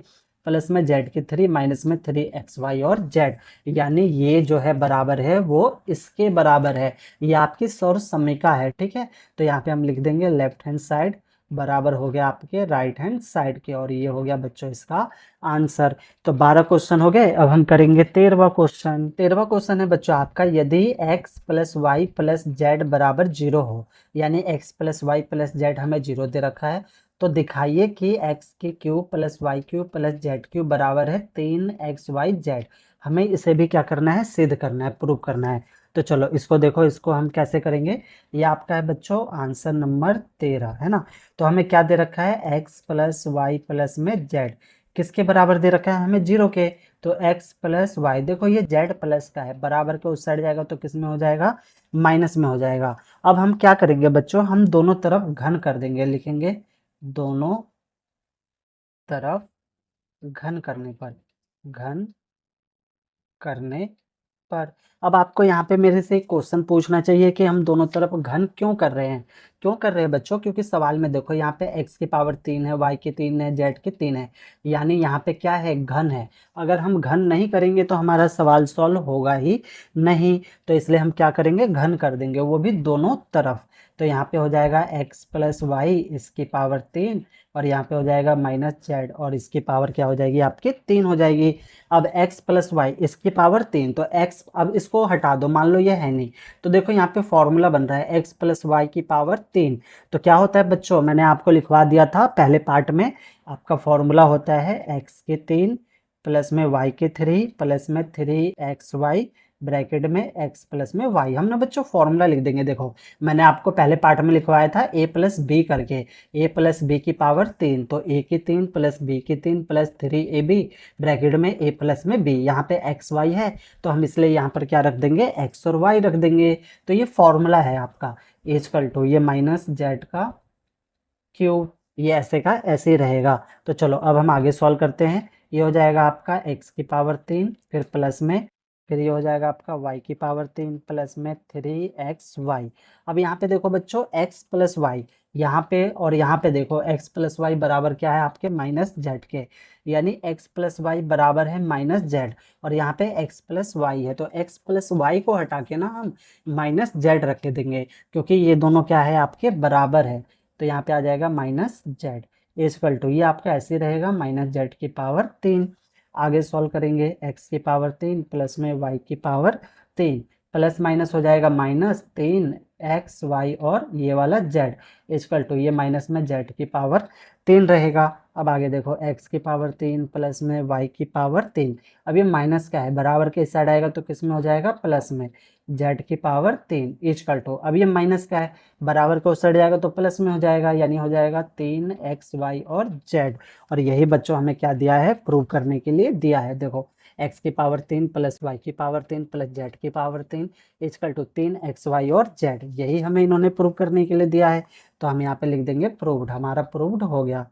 प्लस में जेड के 3 माइनस में 3xy और जेड, यानी ये जो है बराबर है वो इसके बराबर है, ये आपकी सौर समीका है। ठीक है, तो यहाँ पे हम लिख देंगे लेफ्ट हैंड साइड बराबर हो गया आपके राइट हैंड साइड के, और ये हो गया बच्चों इसका आंसर। तो 12 क्वेश्चन हो गए, अब हम करेंगे 13वां क्वेश्चन। 13वां क्वेश्चन है बच्चों आपका, यदि x plus y plus z बराबर 0 हो, यानी x plus y plus z हमें 0 दे रखा है, तो दिखाइए कि एक्स की cube plus y cube plus z cube बराबर है 3xy z। हमें इसे भी क्या करना है, सिद्ध करना है, प्रूव करना है। तो चलो इसको देखो, इसको हम कैसे करेंगे, ये आपका है बच्चों आंसर नंबर 13, है ना। तो हमें क्या दे रखा है, x प्लस वाई प्लस में z, किसके बराबर दे रखा है हमें, 0 के, तो x प्लस वाई, देखो ये z प्लस का है, बराबर के उस साइड जाएगा तो किस में हो जाएगा, माइनस में हो जाएगा। अब हम क्या करेंगे बच्चों, हम दोनों तरफ घन कर देंगे, लिखेंगे दोनों तरफ घन करने पर, घन करने पर। अब आपको यहाँ पे मेरे से एक क्वेश्चन पूछना चाहिए कि हम दोनों तरफ घन क्यों कर रहे हैं, क्यों कर रहे हैं बच्चों, क्योंकि सवाल में देखो यहाँ पे x की पावर 3 है, y की 3 है, z की 3 है, यानी यहाँ पे क्या है, घन है। अगर हम घन नहीं करेंगे तो हमारा सवाल सॉल्व होगा ही नहीं, तो इसलिए हम क्या करेंगे, घन कर देंगे, वो भी दोनों तरफ। तो यहाँ पे हो जाएगा x प्लस वाई इसकी पावर 3, और यहाँ पे हो जाएगा माइनस जेड, और इसकी पावर क्या हो जाएगी आपकी 3 हो जाएगी। अब x प्लस वाई, इसकी पावर 3, तो x अब इसको हटा दो, मान लो ये है नहीं, तो देखो यहाँ पे फॉर्मूला बन रहा है x प्लस वाई की पावर 3। तो क्या होता है बच्चों, मैंने आपको लिखवा दिया था पहले पार्ट में, आपका फॉर्मूला होता है x के 3 प्लस में y के 3 प्लस में 3xy ब्रैकेट में x प्लस में y। हम ना बच्चों फॉर्मूला लिख देंगे, देखो मैंने आपको पहले पार्ट में लिखवाया था a प्लस बी करके, a प्लस बी की पावर 3, तो a की 3 प्लस b की 3 प्लस 3ab ब्रैकेट में a प्लस में b। यहाँ पे एक्स वाई है तो हम इसलिए यहाँ पर क्या रख देंगे, x और y रख देंगे। तो ये फॉर्मूला है आपका इक्वल टू ये माइनस जेड का क्यूब, ये ऐसे का ऐसे ही रहेगा। तो चलो अब हम आगे सॉल्व करते हैं। ये हो जाएगा आपका x की पावर 3, फिर प्लस में, फिर ये हो जाएगा आपका y की पावर 3 प्लस में 3xy। अब यहाँ पे देखो बच्चों x प्लस वाई, यहाँ पे और यहाँ पे देखो x प्लस वाई बराबर क्या है आपके माइनस जेड के, यानी x प्लस वाई बराबर है माइनस जेड, और यहाँ पे x प्लस वाई है, तो x प्लस वाई को हटा के ना हम माइनस जेड रख देंगे, क्योंकि ये दोनों क्या है आपके बराबर है। तो यहाँ पे आ जाएगा माइनस जेड इक्वल टू, ये आपका ऐसे रहेगा माइनस जेड की पावर 3। आगे सॉल्व करेंगे, x की पावर 3 प्लस में y की पावर 3, प्लस माइनस हो जाएगा माइनस 3xy और ये वाला z इक्वल टू ये माइनस में z की पावर 3 रहेगा। अब आगे देखो x की पावर 3 प्लस में y की पावर 3, अब ये माइनस का है, बराबर के इस साइड आएगा तो किस में हो जाएगा प्लस में, z की पावर 3 इक्वल टू, अब ये माइनस का है, बराबर को उस साइड जाएगा तो प्लस में हो जाएगा, यानी हो जाएगा 3xy और z। और यही बच्चों हमें क्या दिया है, प्रूव करने के लिए दिया है। देखो x की पावर 3 प्लस y की पावर 3 प्लस z की पावर 3 इक्वल टू 3xy और z, यही हमें इन्होंने प्रूव करने के लिए दिया है। तो हम यहाँ पे लिख देंगे प्रूव्ड, हमारा प्रूव्ड हो गया,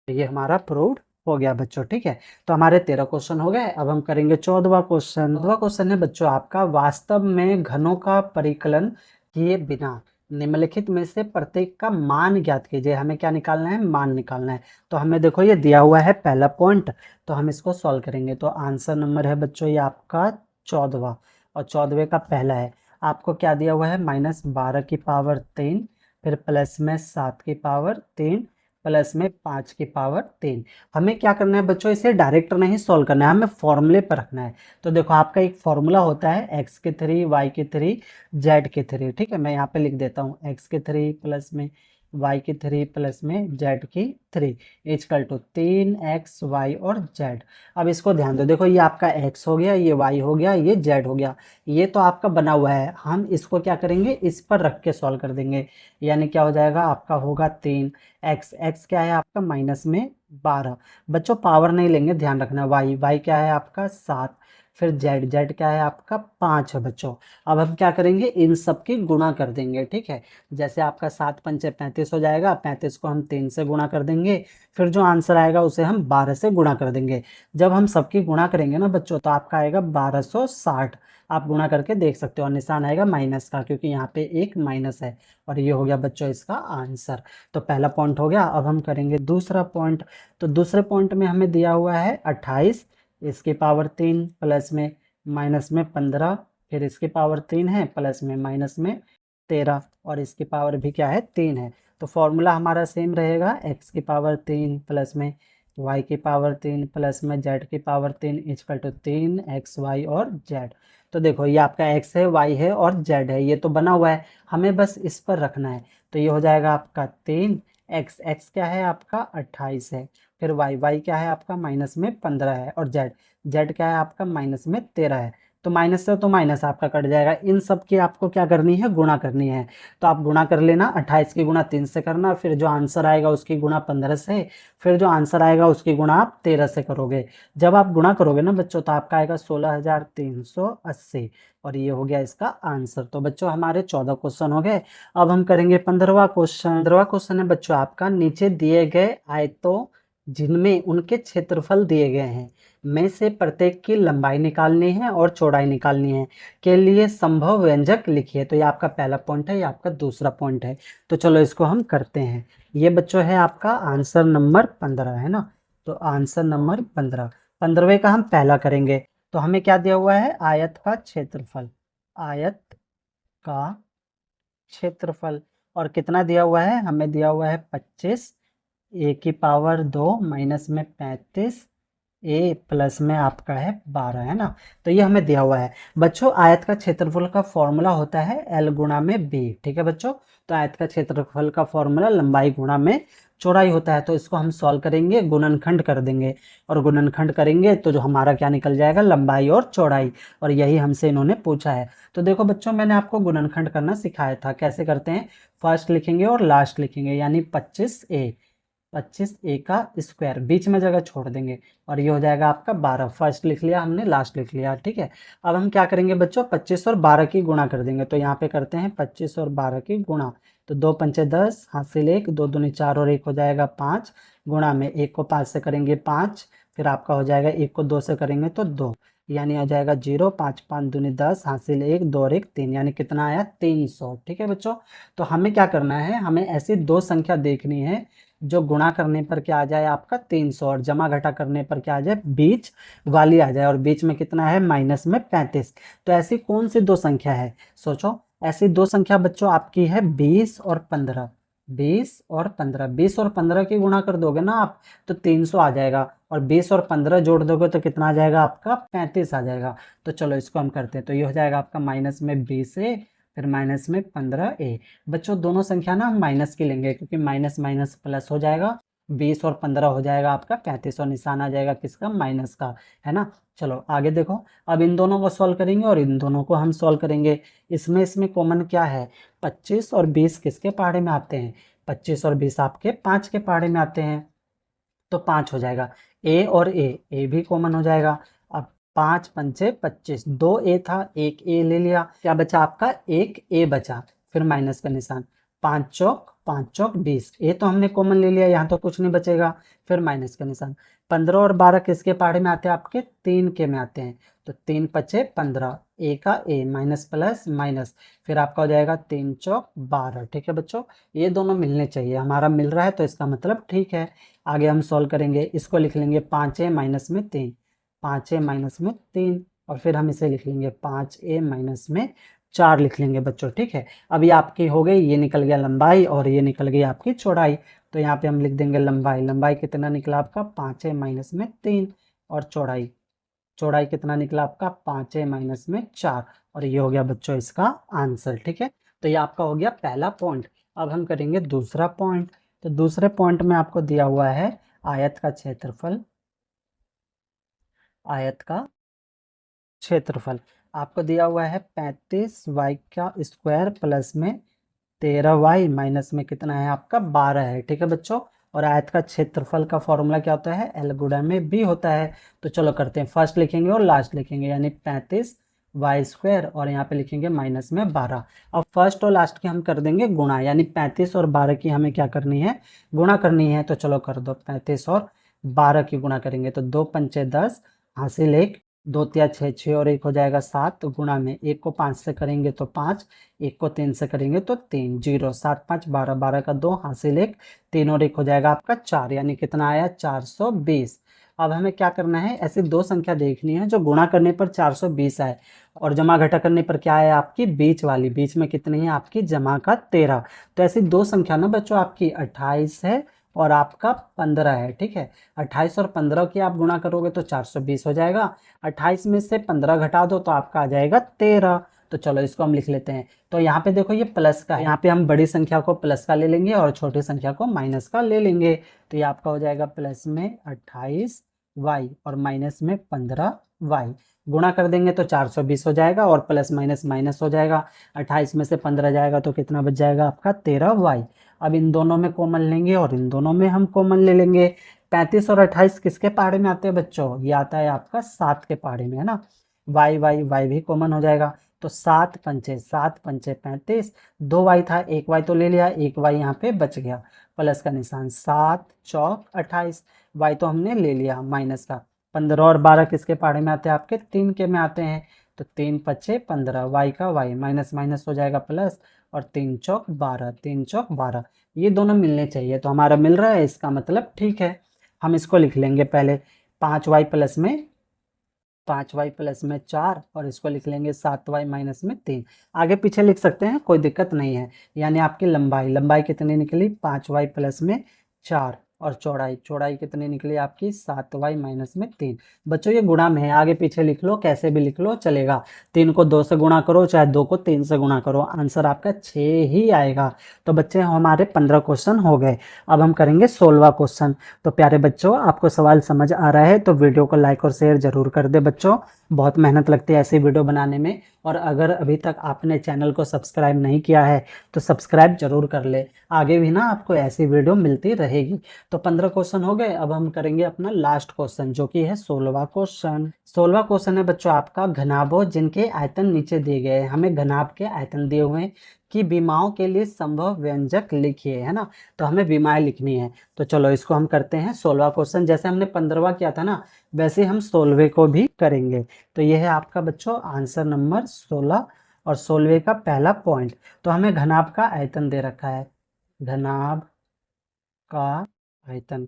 ये हमारा प्रूव्ड हो गया बच्चों, ठीक है। तो हमारे 13 क्वेश्चन हो गए। अब हम करेंगे 14वां क्वेश्चन। 14वां क्वेश्चन है बच्चों आपका, वास्तव में घनों का परिकलन किए बिना निम्नलिखित में से प्रत्येक का मान ज्ञात कीजिए। हमें क्या निकालना है, मान निकालना है। तो हमें देखो ये दिया हुआ है पहला पॉइंट, तो हम इसको सॉल्व करेंगे। तो आंसर नंबर है बच्चों ये आपका 14वां, और 14वें का पहला है, आपको क्या दिया हुआ है -12 की पावर 3, फिर प्लस में 7 की पावर 3 प्लस में 5 की पावर 3। हमें क्या करना है बच्चों, इसे डायरेक्ट नहीं सॉल्व करना है, हमें फॉर्मूले पर रखना है। तो देखो आपका एक फॉर्मूला होता है x के 3 y के 3 z के 3, ठीक है। मैं यहाँ पे लिख देता हूँ x के 3 प्लस में y की 3 प्लस में z की 3 इक्वल टू 3xy और z। अब इसको ध्यान दो, देखो ये आपका x हो गया, ये y हो गया, ये z हो गया, ये तो आपका बना हुआ है। हम इसको क्या करेंगे, इस पर रख के सॉल्व कर देंगे, यानी क्या हो जाएगा आपका होगा 3 x क्या है आपका माइनस में 12, बच्चों पावर नहीं लेंगे ध्यान रखना, y क्या है आपका 7, फिर z क्या है आपका 5 है बच्चों। अब हम क्या करेंगे, इन सब की गुणा कर देंगे, ठीक है। जैसे आपका 7 पंचे 35 हो जाएगा, 35 को हम 3 से गुणा कर देंगे, फिर जो आंसर आएगा उसे हम 12 से गुणा कर देंगे। जब हम सबकी गुणा करेंगे ना बच्चों, तो आपका आएगा 1260, आप गुणा करके देख सकते हो, और निशान आएगा माइनस का, क्योंकि यहाँ पे एक माइनस है। और ये हो गया बच्चों इसका आंसर। तो पहला पॉइंट हो गया। अब हम करेंगे दूसरा पॉइंट। तो दूसरे पॉइंट में हमें दिया हुआ है 28, इसकी पावर 3 प्लस में माइनस में 15, फिर इसकी पावर 3 है प्लस में माइनस में 13, और इसकी पावर भी क्या है 3 है। तो फॉर्मूला हमारा सेम रहेगा, x की पावर 3 प्लस में y की पावर 3 प्लस में z की पावर 3 इक्वल टू 3xy और z। तो देखो ये आपका x है, y है और z है, ये तो बना हुआ है, हमें बस इस पर रखना है। तो ये हो जाएगा आपका 3x क्या है आपका 28 है, फिर y क्या है आपका माइनस में 15 है, और z क्या है आपका माइनस में 13 है। तो माइनस से तो माइनस आपका कट जाएगा, इन सब की आपको क्या करनी है, गुणा करनी है। तो आप गुणा कर लेना, 28 की गुणा 3 से करना, फिर जो आंसर आएगा उसकी गुणा 15 से, फिर जो आंसर आएगा उसकी गुणा आप 13 से करोगे। जब आप गुणा करोगे ना बच्चों, तो आपका आएगा 16,380, और ये हो गया इसका आंसर। तो बच्चों हमारे 14 क्वेश्चन हो गए। अब हम करेंगे 15वां क्वेश्चन। 15वां क्वेश्चन है बच्चों आपका, नीचे दिए गए आयतों जिनमें उनके क्षेत्रफल दिए गए हैं में से प्रत्येक की लंबाई निकालनी है और चौड़ाई निकालनी है के लिए संभव व्यंजक लिखिए। तो ये आपका पहला पॉइंट है, ये आपका दूसरा पॉइंट है। तो चलो इसको हम करते हैं। ये बच्चों है आपका आंसर नंबर 15 है ना। तो आंसर नंबर 15, 15वें का हम पहला करेंगे। तो हमें क्या दिया हुआ है, आयत का क्षेत्रफल, आयत का क्षेत्रफल, और कितना दिया हुआ है, हमें दिया हुआ है 25 ए की पावर 2 माइनस में 35 ए प्लस में आपका है 12, है ना। तो ये हमें दिया हुआ है बच्चों। आयत का क्षेत्रफल का फॉर्मूला होता है एल गुणा में बी, ठीक है बच्चों। तो आयत का क्षेत्रफल का फॉर्मूला लंबाई गुणा में चौड़ाई होता है। तो इसको हम सॉल्व करेंगे, गुणनखंड कर देंगे, और गुणनखंड करेंगे तो जो हमारा क्या निकल जाएगा, लंबाई और चौड़ाई। और यही हमसे इन्होंने पूछा है। तो देखो बच्चों, मैंने आपको गुणनखंड करना सिखाया था, कैसे करते हैं। फर्स्ट लिखेंगे और लास्ट लिखेंगे, यानी 25a, 25a का स्क्वायर, बीच में जगह छोड़ देंगे, और ये हो जाएगा आपका 12। फर्स्ट लिख लिया हमने, लास्ट लिख लिया, ठीक है। अब हम क्या करेंगे बच्चों, 25 और 12 की गुणा कर देंगे। तो यहाँ पे करते हैं 25 और 12 की गुणा। तो 2 पंचे 10, हासिल 1, 2 दूनी 4 और 1 हो जाएगा 5, गुणा में 1 को 5 से करेंगे 5, फिर आपका हो जाएगा 1 को 2 से करेंगे तो 2, यानी हो जाएगा 0, 5 5 दूनी 10, हासिल 1, 2 और 1 3, यानी कितना आया 300, ठीक है बच्चों। तो हमें क्या करना है, हमें ऐसी दो संख्या देखनी है जो गुणा करने पर क्या आ जाए आपका 300, और जमा घटा करने पर क्या आ जाए, बीच वाली आ जाए, और बीच में कितना है, माइनस में 35। तो ऐसी कौन सी दो संख्या है, सोचो। ऐसी दो संख्या बच्चों आपकी है 20 और 15। 20 और 15, 20 और 15 की गुणा कर दोगे ना आप, तो 300 आ जाएगा, और 20 और 15 जोड़ दोगे तो कितना आ जाएगा आपका, 35 आ जाएगा। तो चलो इसको हम करते हैं। तो ये हो जाएगा आपका माइनस में 20a, फिर माइनस में 15a। बच्चों दोनों संख्या ना हम माइनस की लेंगे, क्योंकि माइनस माइनस प्लस हो जाएगा, 20 और 15 हो जाएगा आपका 35, और निशान आ जाएगा किसका, माइनस का, है ना। चलो आगे देखो। अब इन दोनों को सॉल्व करेंगे और इन दोनों को हम सॉल्व करेंगे। इसमें कॉमन क्या है, 25 और 20 किसके पहाड़े में आते हैं, 25 और 20 आपके 5 के पहाड़े में आते हैं। तो 5 हो जाएगा। ए और ए भी कॉमन हो जाएगा। अब 5 पंचे 25, 2 ए था, एक ए ले लिया, क्या बचा आपका, एक ए बचा, फिर माइनस का निशान, 5 चौक 20, ए तो हमने कॉमन ले लिया, यहाँ तो कुछ नहीं बचेगा, फिर माइनस का निशान। 15 और 12 किसके पहाड़े में आते हैं आपके, 3 के में आते हैं। तो 3 पचे 15, ए का ए, माइनस प्लस माइनस, फिर आपका हो जाएगा 3 चौक 12, ठीक है बच्चों। ये दोनों मिलने चाहिए, हमारा मिल रहा है तो इसका मतलब ठीक है। आगे हम सॉल्व करेंगे, इसको लिख लेंगे 5a माइनस में 3, 5a माइनस में 3, और फिर हम इसे लिख लेंगे 5a माइनस में 4 लिख लेंगे बच्चों, ठीक है। अब ये आपकी हो गई, ये निकल गया लंबाई और ये निकल गई आपकी चौड़ाई। तो यहाँ पे हम लिख देंगे लंबाई, लंबाई कितना निकला आपका, 5a माइनस में 3, और चौड़ाई, चौड़ाई कितना निकला आपका, 5a माइनस में 4, और ये हो गया बच्चों इसका आंसर, ठीक है। तो ये आपका हो गया पहला पॉइंट। अब हम करेंगे दूसरा पॉइंट। तो दूसरे पॉइंट में आपको दिया हुआ है आयत का क्षेत्रफल, आयत का क्षेत्रफल आपको दिया हुआ है 35y का स्क्वायर प्लस में 13y माइनस में कितना है आपका 12 है, ठीक है बच्चों। और आयत का क्षेत्रफल का फॉर्मूला क्या होता है, एल गुणा में बी होता है। तो चलो करते हैं, फर्स्ट लिखेंगे और लास्ट लिखेंगे, यानी 35y स्क्वायर, और यहाँ पे लिखेंगे माइनस में 12। अब फर्स्ट और लास्ट की हम कर देंगे गुणा, यानी 35 और 12 की हमें क्या करनी है, गुणा करनी है। तो चलो कर दो, 35 और 12 की गुणा करेंगे तो 2 पंचे 10, हासिल 1, 2 तिया 6, 6 और 1 हो जाएगा 7, गुणा में 1 को 5 से करेंगे तो 5, 1 को 3 से करेंगे तो 3, 0, 7 5 12, 12 का 2, हासिल 1, 3 और 1 हो जाएगा आपका 4, यानी कितना आया 420। अब हमें क्या करना है, ऐसी दो संख्या देखनी है जो गुणा करने पर 420 आए, और जमा घटा करने पर क्या है आपकी, बीच वाली, बीच में कितनी है आपकी, जमा का 13। तो ऐसी दो संख्या ना बच्चों आपकी 28 है और आपका 15 है, ठीक है। 28 और 15 की आप गुणा करोगे तो 420 हो जाएगा। 28 में से 15 घटा दो तो आपका आ जाएगा 13। तो चलो इसको हम लिख लेते हैं। तो यहाँ पे देखो ये प्लस का है, यहाँ पे हम बड़ी संख्या को प्लस का ले लेंगे और छोटी संख्या को माइनस का ले लेंगे। तो ये आपका हो जाएगा प्लस में 28y और माइनस में 15y, गुणा कर देंगे तो 420 हो जाएगा, और प्लस माइनस माइनस हो जाएगा। 28 में से 15 जाएगा तो कितना बच जाएगा आपका 13y। अब इन दोनों में कॉमन लेंगे और इन दोनों में हम कॉमन ले लेंगे। 35 और 28 किसके पहाड़े में आते हैं बच्चों, ये आता है आपका 7 के पहाड़े में, है ना। y भी कॉमन हो जाएगा। तो 7 पंचे 35, 2y था, 1y तो ले लिया, 1y यहाँ पे बच गया, प्लस का निशान, 7 चौक 28, y तो हमने ले लिया, माइनस का। 15 और 12 किसके पहाड़े में आते हैं आपके, 3 के में आते हैं। तो 3 पचे 15, y का y, माइनस माइनस हो जाएगा प्लस, और 3 चौक 12, 3 चौक 12, ये दोनों मिलने चाहिए। तो हमारा मिल रहा है, इसका मतलब ठीक है। हम इसको लिख लेंगे पहले, 5y प्लस में 5y प्लस में 4, और इसको लिख लेंगे 7y माइनस में 3। आगे पीछे लिख सकते हैं, कोई दिक्कत नहीं है। यानी आपकी लंबाई, लंबाई कितनी निकली, 5y प्लस में 4, और चौड़ाई चौड़ाई कितनी निकली आपकी 7y माइनस में 3। बच्चों ये गुणा में है, आगे पीछे लिख लो, कैसे भी लिख लो चलेगा। 3 को 2 से गुणा करो, चाहे 2 को 3 से गुणा करो, आंसर आपका 6 ही आएगा। तो बच्चे हमारे 15 क्वेश्चन हो गए। अब हम करेंगे 16वां क्वेश्चन। तो प्यारे बच्चों, आपको सवाल समझ आ रहा है तो वीडियो को लाइक और शेयर जरूर कर दे बच्चों। बहुत मेहनत लगती है ऐसी वीडियो बनाने में। और अगर अभी तक आपने चैनल को सब्सक्राइब नहीं किया है तो सब्सक्राइब जरूर कर ले, आगे भी ना आपको ऐसी वीडियो मिलती रहेगी। तो 15 क्वेश्चन हो गए। अब हम करेंगे अपना लास्ट क्वेश्चन जो कि है 16वां क्वेश्चन। 16वां क्वेश्चन है बच्चों आपका, घनाभों जिनके आयतन नीचे दिए गए हैं। हमें घनाभ के आयतन दिए हुए हैं कि विमाओं के लिए संभव व्यंजक लिखिए, है ना। तो हमें विमाएं लिखनी है। तो चलो इसको हम करते हैं 16वां क्वेश्चन। जैसे हमने 15वां किया था ना, वैसे हम 16वें को भी करेंगे। तो यह है आपका बच्चों आंसर नंबर 16 और 16वें का पहला पॉइंट। तो हमें घनाभ का आयतन दे रखा है, घनाभ का आयतन,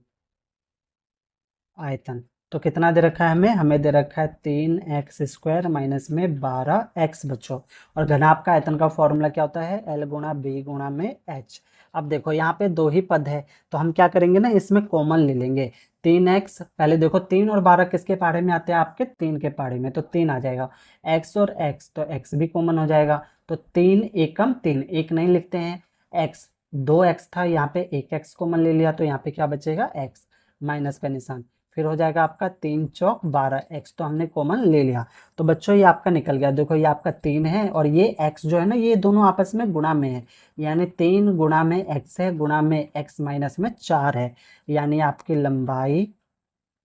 आयतन तो कितना दे रखा है हमें, दे रखा है 3x² माइनस में 12x बच्चों। और घनाभ का आयतन का फॉर्मूला क्या होता है, L गुणा B गुणा में H। अब देखो यहाँ पे दो ही पद है, तो हम क्या करेंगे ना, इसमें कॉमन ले लेंगे। 3x, पहले देखो 3 और 12 किसके पहाड़े में आते हैं आपके, 3 के पहाड़े में, तो 3 आ जाएगा। x और x, तो x भी कॉमन हो जाएगा। तो 3 एकम 3, एक नहीं लिखते हैं। x 2x था, यहाँ पे 1x कॉमन ले लिया, तो यहाँ पे क्या बचेगा, x माइनस का निशान। फिर हो जाएगा आपका 3 चौक 12x, तो हमने कॉमन ले लिया। तो बच्चों ये आपका निकल गया। देखो ये आपका 3 है और ये x जो है ना, ये दोनों आपस में गुणा में है, यानी 3 गुणा में x है, गुणा में x माइनस में 4 है। यानी आपकी लंबाई,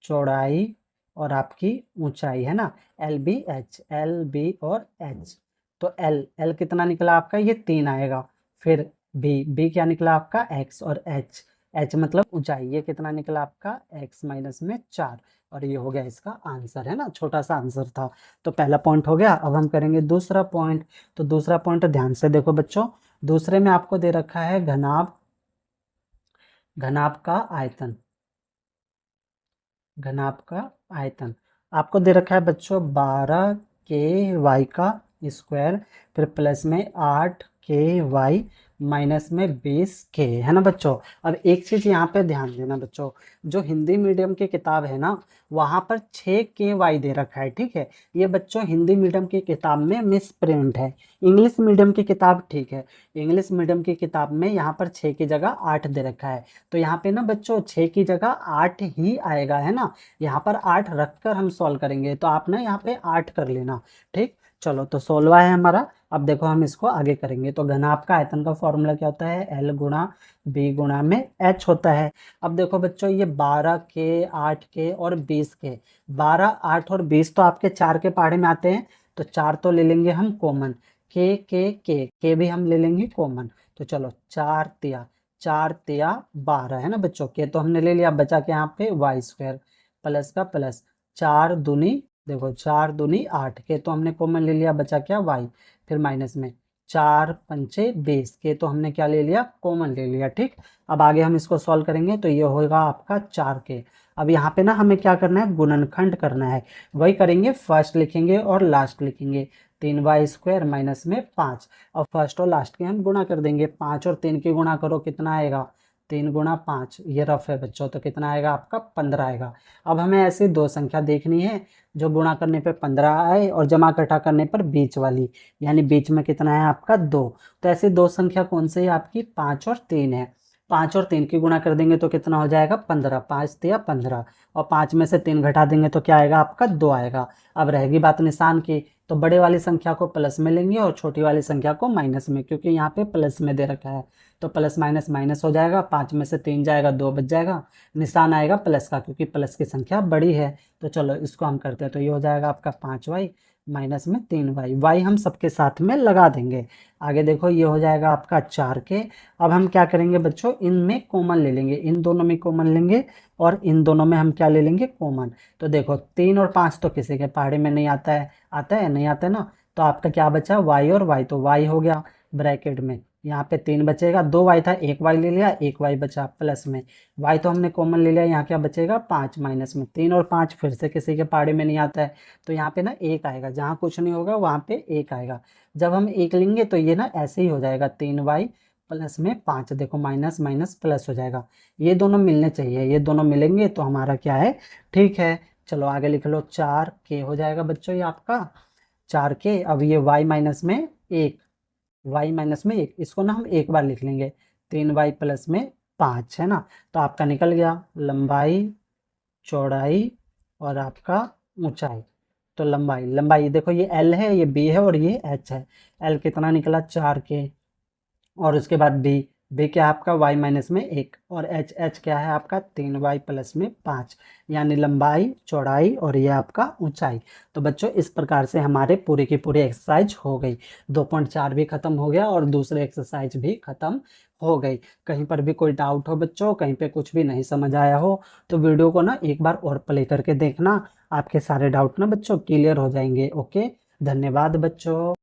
चौड़ाई और आपकी ऊंचाई है ना, LB और H। तो L कितना निकला आपका, ये 3 आएगा। फिर B क्या निकला आपका, x और H मतलब ऊंचाई, ये कितना निकला आपका, x माइनस में 4। और ये हो गया इसका आंसर, है ना, छोटा सा आंसर था। तो पहला पॉइंट हो गया। अब हम करेंगे दूसरा पॉइंट। तो दूसरा पॉइंट ध्यान से देखो बच्चों, दूसरे में आपको दे रखा है घनाभ, घनाभ का आयतन, घनाभ का आयतन आपको दे रखा है बच्चों 12 k y का स्क्वायर, फिर प्लस में 8 k y माइनस में 20 k, है ना बच्चों। अब एक चीज यहाँ पे ध्यान देना बच्चों, जो हिंदी मीडियम की किताब है ना, वहाँ पर 6 k y दे रखा है, ठीक है। ये बच्चों हिंदी मीडियम की किताब में मिस प्रिंट है। इंग्लिश मीडियम की किताब ठीक है, इंग्लिश मीडियम की किताब में यहाँ पर 6 की जगह 8 दे रखा है। तो यहाँ पे ना बच्चों 6 की जगह 8 ही आएगा, है ना। यहाँ पर 8 रखकर हम सॉल्व करेंगे, तो आप ना यहाँ पे 8 कर लेना, ठीक। चलो तो 16वां है हमारा। अब देखो हम इसको आगे करेंगे। तो घनाभ का आयतन का फॉर्मूला क्या होता है, L गुणा B गुणा में H होता है। अब देखो बच्चों ये 12 k 8 k और 20 k, 12 8 और 20 तो आपके 4 के पहाड़े में आते हैं, तो 4 तो ले लेंगे हम कॉमन, के भी हम ले लेंगे कॉमन। तो चलो 4 तिया 12 है ना बच्चों, के तो हमने ले लिया, बचा के यहाँ पे y² प्लस का प्लस, 4 दूनी, देखो 4 दूनी 8, के तो हमने कॉमन ले लिया, बचा क्या y, फिर माइनस में 4 पंचे 20, के तो हमने क्या ले लिया, कॉमन ले लिया, ठीक। अब आगे हम इसको सॉल्व करेंगे तो ये होगा आपका 4 k। अब यहाँ पे ना हमें क्या करना है, गुणनखंड करना है। वही करेंगे, फर्स्ट लिखेंगे और लास्ट लिखेंगे। 3y² माइनस में 5। अब फर्स्ट और लास्ट के हम गुणा कर देंगे, 5 और 3 की गुणा करो, कितना आएगा, 3 गुणा 5, ये रफ है बच्चों, तो कितना आएगा आपका 15 आएगा। अब हमें ऐसी दो संख्या देखनी है जो गुणा करने पे 15 आए और जमा घटा करने पर बीच वाली, यानी बीच में कितना है आपका 2। तो ऐसी दो संख्या कौन सी है आपकी, 5 और 3 है। 5 और 3 की गुणा कर देंगे तो कितना हो जाएगा 15, 5 तिया 15, और 5 में से 3 घटा देंगे तो क्या आएगा आपका 2 आएगा। अब रहेगी बात निशान की, तो बड़े वाली संख्या को प्लस में लेंगे और छोटी वाली संख्या को माइनस में, क्योंकि यहाँ पे प्लस में दे रखा है। तो प्लस माइनस माइनस हो जाएगा, 5 में से 3 जाएगा, 2 बच जाएगा, निशान आएगा प्लस का, क्योंकि प्लस की संख्या बड़ी है। तो चलो इसको हम करते हैं, तो ये हो जाएगा आपका 5y माइनस में 3y, y हम सबके साथ में लगा देंगे। आगे देखो ये हो जाएगा आपका 4k। अब हम क्या करेंगे बच्चों, इनमें कॉमन ले लेंगे, इन दोनों में कॉमन लेंगे और इन दोनों में हम क्या ले लेंगे, कॉमन। तो देखो 3 और 5 तो किसी के पहाड़े में नहीं आता है, आता है नहीं आता है ना। तो आपका क्या बचा, y और y, तो y हो गया ब्रैकेट में, यहाँ पे 3 बचेगा, 2y था, 1y ले लिया, 1y बचा प्लस में, y तो हमने कॉमन ले लिया, यहाँ क्या बचेगा 5 माइनस में 3 और 5 फिर से किसी के पहाड़े में नहीं आता है, तो यहाँ पे ना 1 आएगा, जहाँ कुछ नहीं होगा वहाँ पे 1 आएगा। जब हम 1 लेंगे तो ये ना ऐसे ही हो जाएगा, 3y प्लस में 5, देखो माइनस माइनस प्लस हो जाएगा, ये दोनों मिलने चाहिए, ये दोनों मिलेंगे तो हमारा क्या है, ठीक है। चलो आगे लिख लो, 4k हो जाएगा बच्चों ये आपका 4k। अब ये y माइनस में 1, इसको ना हम एक बार लिख लेंगे, 3y प्लस में 5 है ना। तो आपका निकल गया लंबाई, चौड़ाई और आपका ऊंचाई। तो लंबाई लंबाई देखो ये L है, ये B है और ये H है। L कितना निकला 4k, और उसके बाद बी क्या है आपका y माइनस में 1, और एच क्या है आपका 3y प्लस में 5, यानी लंबाई, चौड़ाई और ये आपका ऊंचाई। तो बच्चों इस प्रकार से हमारे पूरी की पूरी एक्सरसाइज हो गई, 2.4 भी खत्म हो गया और दूसरे एक्सरसाइज भी खत्म हो गई। कहीं पर भी कोई डाउट हो बच्चों, कहीं पे कुछ भी नहीं समझ आया हो, तो वीडियो को ना एक बार और प्ले करके देखना, आपके सारे डाउट ना बच्चों क्लियर हो जाएंगे। ओके, धन्यवाद बच्चों।